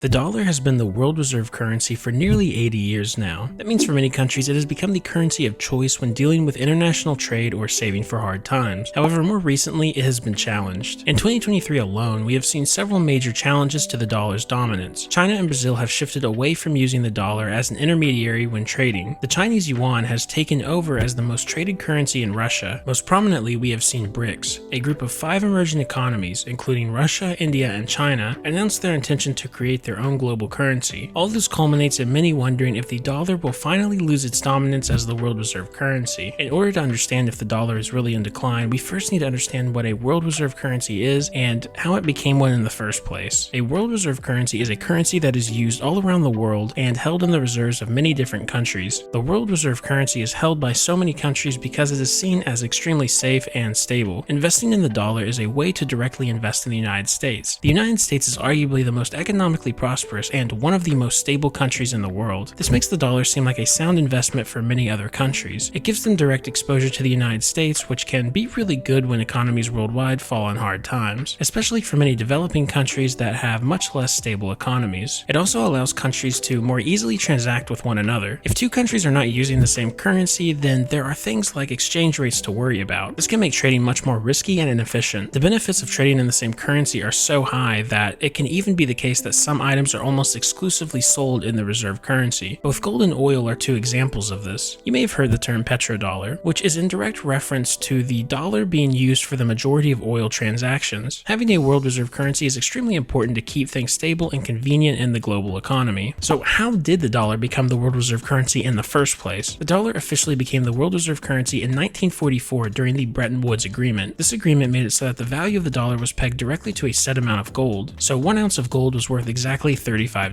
The dollar has been the world reserve currency for nearly 80 years now. That means for many countries it has become the currency of choice when dealing with international trade or saving for hard times. However, more recently it has been challenged. In 2023 alone, we have seen several major challenges to the dollar's dominance. China and Brazil have shifted away from using the dollar as an intermediary when trading. The Chinese yuan has taken over as the most traded currency in Russia. Most prominently, we have seen BRICS, a group of 5 emerging economies, including Russia, India, and China, announce their intention to create their own global currency. All this culminates in many wondering if the dollar will finally lose its dominance as the world reserve currency. In order to understand if the dollar is really in decline, we first need to understand what a world reserve currency is and how it became one in the first place. A world reserve currency is a currency that is used all around the world and held in the reserves of many different countries. The world reserve currency is held by so many countries because it is seen as extremely safe and stable. Investing in the dollar is a way to directly invest in the United States. The United States is arguably the most economically prosperous and one of the most stable countries in the world. This makes the dollar seem like a sound investment for many other countries. It gives them direct exposure to the United States, which can be really good when economies worldwide fall on hard times, especially for many developing countries that have much less stable economies. It also allows countries to more easily transact with one another. If two countries are not using the same currency, then there are things like exchange rates to worry about. This can make trading much more risky and inefficient. The benefits of trading in the same currency are so high that it can even be the case that some items are almost exclusively sold in the reserve currency. Both gold and oil are two examples of this. You may have heard the term petrodollar, which is in direct reference to the dollar being used for the majority of oil transactions. Having a world reserve currency is extremely important to keep things stable and convenient in the global economy. So how did the dollar become the world reserve currency in the first place? The dollar officially became the world reserve currency in 1944 during the Bretton Woods agreement. This agreement made it so that the value of the dollar was pegged directly to a set amount of gold. So 1 ounce of gold was worth exactly $35.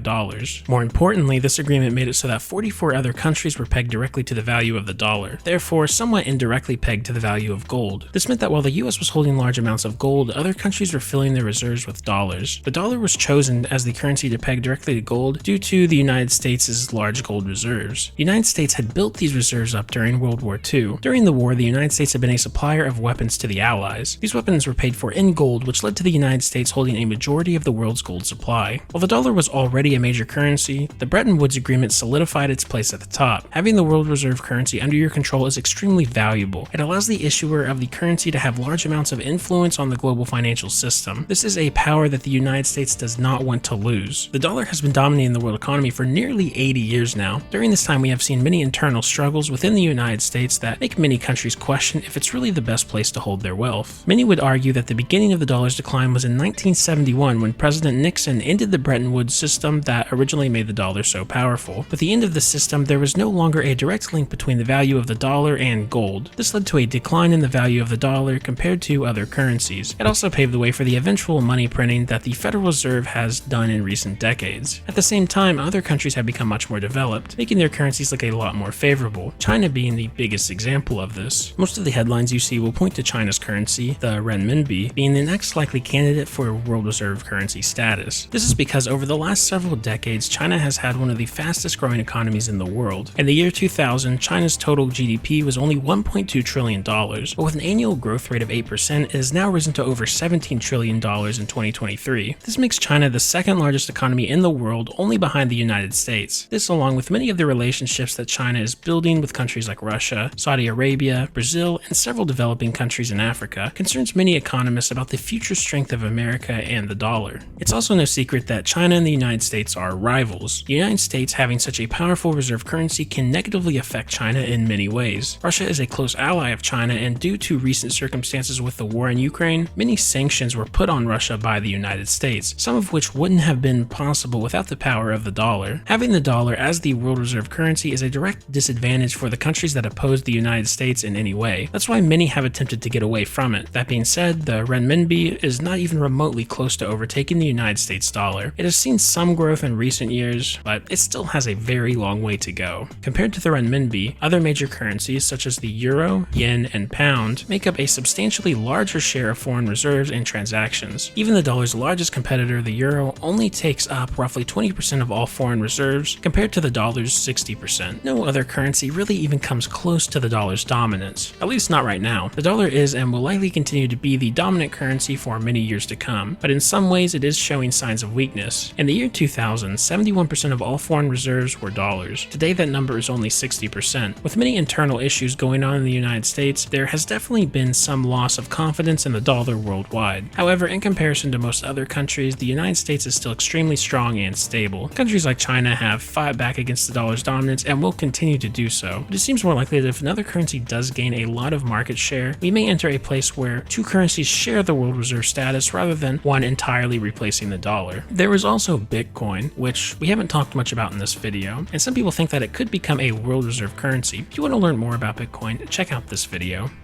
More importantly, this agreement made it so that 44 other countries were pegged directly to the value of the dollar, therefore somewhat indirectly pegged to the value of gold. This meant that while the US was holding large amounts of gold, other countries were filling their reserves with dollars. The dollar was chosen as the currency to peg directly to gold due to the United States' large gold reserves. The United States had built these reserves up during World War II. During the war, the United States had been a supplier of weapons to the Allies. These weapons were paid for in gold, which led to the United States holding a majority of the world's gold supply. While the dollar was already a major currency, the Bretton Woods Agreement solidified its place at the top. Having the world reserve currency under your control is extremely valuable. It allows the issuer of the currency to have large amounts of influence on the global financial system. This is a power that the United States does not want to lose. The dollar has been dominating the world economy for nearly 80 years now. During this time, we have seen many internal struggles within the United States that make many countries question if it's really the best place to hold their wealth. Many would argue that the beginning of the dollar's decline was in 1971 when President Nixon ended the Bretton Woods system that originally made the dollar so powerful. With the end of the system, there was no longer a direct link between the value of the dollar and gold. This led to a decline in the value of the dollar compared to other currencies. It also paved the way for the eventual money printing that the Federal Reserve has done in recent decades. At the same time, other countries have become much more developed, making their currencies look a lot more favorable, China being the biggest example of this. Most of the headlines you see will point to China's currency, the renminbi, being the next likely candidate for world reserve currency status. This is because over the last several decades, China has had one of the fastest growing economies in the world. In the year 2000, China's total GDP was only $1.2 trillion, but with an annual growth rate of 8%, it has now risen to over $17 trillion in 2023. This makes China the second largest economy in the world, only behind the United States. This, along with many of the relationships that China is building with countries like Russia, Saudi Arabia, Brazil, and several developing countries in Africa, concerns many economists about the future strength of America and the dollar. It's also no secret that China and the United States are rivals. The United States having such a powerful reserve currency can negatively affect China in many ways. Russia is a close ally of China, and due to recent circumstances with the war in Ukraine, many sanctions were put on Russia by the United States, some of which wouldn't have been possible without the power of the dollar. Having the dollar as the world reserve currency is a direct disadvantage for the countries that oppose the United States in any way. That's why many have attempted to get away from it. That being said, the renminbi is not even remotely close to overtaking the United States dollar. It has seen some growth in recent years, but it still has a very long way to go. Compared to the renminbi, other major currencies such as the euro, yen, and pound make up a substantially larger share of foreign reserves and transactions. Even the dollar's largest competitor, the euro, only takes up roughly 20% of all foreign reserves compared to the dollar's 60%. No other currency really even comes close to the dollar's dominance, at least not right now. The dollar is and will likely continue to be the dominant currency for many years to come, but in some ways it is showing signs of weakness. US. In the year 2000, 71% of all foreign reserves were dollars. Today that number is only 60%. With many internal issues going on in the United States, there has definitely been some loss of confidence in the dollar worldwide. However, in comparison to most other countries, the United States is still extremely strong and stable. Countries like China have fought back against the dollar's dominance and will continue to do so. But it seems more likely that if another currency does gain a lot of market share, we may enter a place where two currencies share the world reserve status rather than one entirely replacing the dollar. There is also Bitcoin, which we haven't talked much about in this video, and some people think that it could become a world reserve currency. If you want to learn more about Bitcoin, check out this video.